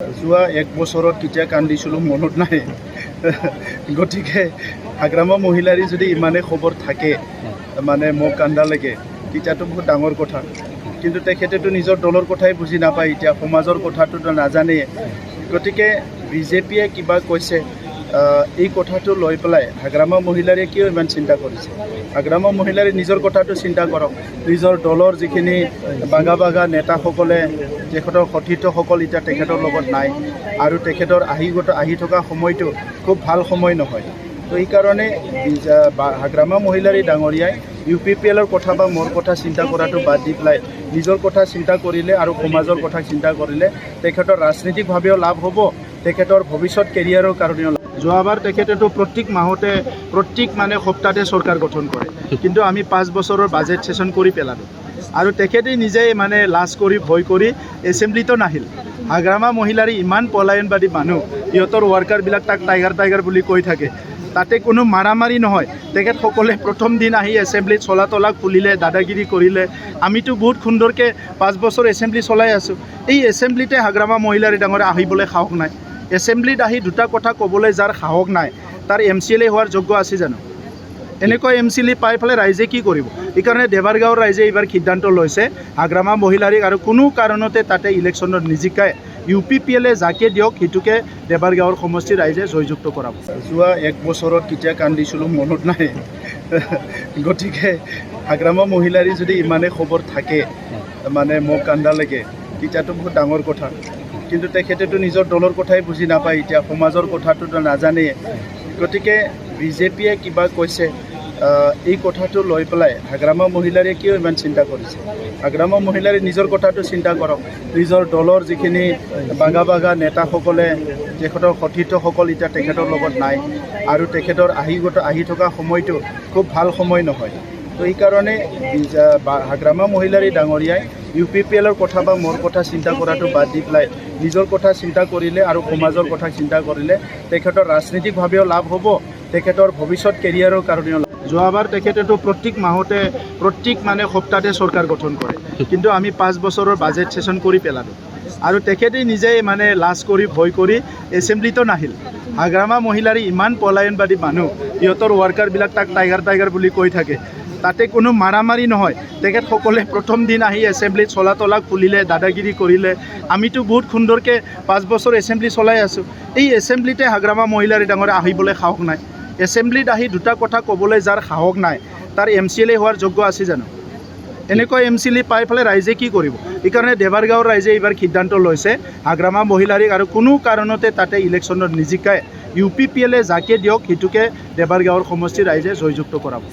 যোৱা এক বছৰত কেতিয়া কান্দিছিলোঁ মনত নাই। গতিকে হাগ্ৰামা মহিলাৰী যদি ইমানেই খবৰ থাকে মানে মোক কান্দা লাগে তেতিয়াতো বহুত ডাঙৰ কথা। কিন্তু তেখেতেতো নিজৰ দলৰ কথাই বুজি নাপায়, এতিয়া সমাজৰ কথাটোতো নাজানেই। গতিকে বিজেপিয়ে কিবা কৈছে এই কথাটো লৈ পেলাই হাগ্ৰামা মহিলাৰে কিয় ইমান চিন্তা কৰিছে? হাগ্ৰামা মহিলাৰে নিজৰ কথাটো চিন্তা কৰক। নিজৰ দলৰ যিখিনি বাগা নেতাসকলে তেখেতৰ সতীৰ্থসকল এতিয়া তেখেতৰ লগত নাই আৰু তেখেতৰ আহি থকা সময়টো খুব ভাল সময় নহয়। তো এইকাৰণে হাগ্ৰামা মহিলাৰী ডাঙৰীয়াই UPPLৰ কথা বা মোৰ কথা চিন্তা কৰাটো বাদ দি পেলাই নিজৰ কথা চিন্তা কৰিলে আৰু সমাজৰ কথা চিন্তা কৰিলে তেখেতৰ ৰাজনৈতিকভাৱেও লাভ হ'ব, তেখেতৰ ভৱিষ্যত কেৰিয়াৰৰ কাৰণেও। যোৱাবাৰ তেখেতেতো প্ৰত্যেক মাহতে প্ৰত্যেক সপ্তাহতে চৰকাৰ গঠন কৰে, কিন্তু আমি 5 বছৰৰ বাজেট ছেছন কৰি পেলালোঁ আৰু তেখেতে নিজেই লাজ কৰি ভয় কৰি এছেম্বলিতো নাহিল। হাগ্ৰামা মহিলাৰী ইমান পলায়নবাদী মানুহ, ইহঁতৰ ৱৰ্কাৰবিলাক তাক টাইগাৰ বুলি কৈ থাকে। তাতে কোনো মাৰামাৰি নহয়। তেখেতসকলে প্ৰথম দিন আহি এছেম্বলিত চলা তলা খুলিলে, দাদাগিৰি কৰিলে। আমিতো বহুত সুন্দৰকৈ 5 বছৰ এছেম্বলি চলাই আছোঁ। এই এছেম্বলিতে হাগ্ৰামা মহিলাৰী ডাঙৰীয়া আহিবলৈ সাহস নাই। এছেম্বলিত আহি দুটা কথা ক'বলৈ যাৰ সাহস নাই, তাৰ MCLA হোৱাৰ যোগ্য আছে জানো? এনেকুৱা MCLA পাই পেলাই ৰাইজে কি কৰিব? এইকাৰণে দেৱাৰগাঁৱৰ ৰাইজে এইবাৰ সিদ্ধান্ত লৈছে হাগ্ৰামা মহিলাৰীক আৰু কোনো কাৰণতে তাতে ইলেকশ্যনত নিজিকায় UPPLে যাকে দিয়ক সেইটোকে দেৱাৰগাঁৱৰ সমষ্টিৰ ৰাইজে জয়যুক্ত কৰাব। যোৱা এক বছৰত কেতিয়া কান্দিছিলোঁ মনত নাই। গতিকে হাগ্ৰামা মহিলাৰী যদি ইমানেই খবৰ থাকে মোক কান্দা লাগে তেতিয়াতো বহুত ডাঙৰ কথা। কিন্তু তেখেতেতো নিজৰ দলৰ কথাই বুজি নাপায়, এতিয়া সমাজৰ কথাটোতো নাজানেই। গতিকে বিজেপিয়ে কিবা কৈছে এই কথাটো লৈ পেলাই হাগ্ৰামা মহিলাৰীয়ে কিয় ইমান চিন্তা কৰিছে? হাগ্ৰামা মহিলাৰী নিজৰ কথাটো চিন্তা কৰক। নিজৰ দলৰ যিখিনি বাগা নেতাসকলে তেখেতৰ সতীৰ্থসকল এতিয়া তেখেতৰ লগত নাই আৰু তেখেতৰ আহি থকা সময়টো খুব ভাল সময় নহয়। তো এইকাৰণে হাগ্ৰামা মহিলাৰী ডাঙৰীয়াই UPPLৰ কথা বা মোৰ কথা চিন্তা কৰাটো বাদ দি পেলাই নিজৰ কথা চিন্তা কৰিলে আৰু সমাজৰ কথা চিন্তা কৰিলে তেখেতৰ ৰাজনৈতিকভাৱেও লাভ হ'ব, তেখেতৰ ভৱিষ্যত কেৰিয়াৰৰ কাৰণেও। যোৱাবাৰ তেখেতেতো প্ৰত্যেক মাহতে প্ৰত্যেক সপ্তাহতে চৰকাৰ গঠন কৰে, কিন্তু আমি 5 বছৰৰ বাজেট ছেছন কৰি পেলালোঁ আৰু তেখেতে নিজেই লাজ কৰি ভয় কৰি এছেম্বলিতো নাহিল। হাগ্ৰামা মহিলাৰী ইমান পলায়নবাদী মানুহ, ইহঁতৰ ৱৰ্কাৰবিলাক তাক টাইগাৰ বুলি কৈ থাকে। তাতে কোনো মাৰামাৰি নহয়। তেখেতসকলে প্ৰথম দিন আহি এছেম্বলিত চলা তলা খুলিলে, দাদাগিৰি কৰিলে। আমিতো বহুত সুন্দৰকৈ 5 বছৰ এছেম্বলি চলাই আছোঁ। এই এছেম্বলিতে হাগ্ৰামা মহিলাৰী ডাঙৰীয়া আহিবলৈ সাহস নাই। এছেম্বলিত আহি দুটা কথা ক'বলৈ যাৰ সাহস নাই, তাৰ MCLA হোৱাৰ যোগ্য আছে জানো? এনেকুৱা MCLA পাই পেলাই ৰাইজে কি কৰিব? এইকাৰণে দেৱাৰগাঁৱৰ ৰাইজে এইবাৰ সিদ্ধান্ত লৈছে হাগ্ৰামা মহিলাৰীক আৰু কোনো কাৰণতে তাতে ইলেকশ্যনত নিজিকায় UPPLে যাকে দিয়ক সেইটোকে দেৱাৰগাঁৱৰ সমষ্টিৰ ৰাইজে জয়যুক্ত কৰাব।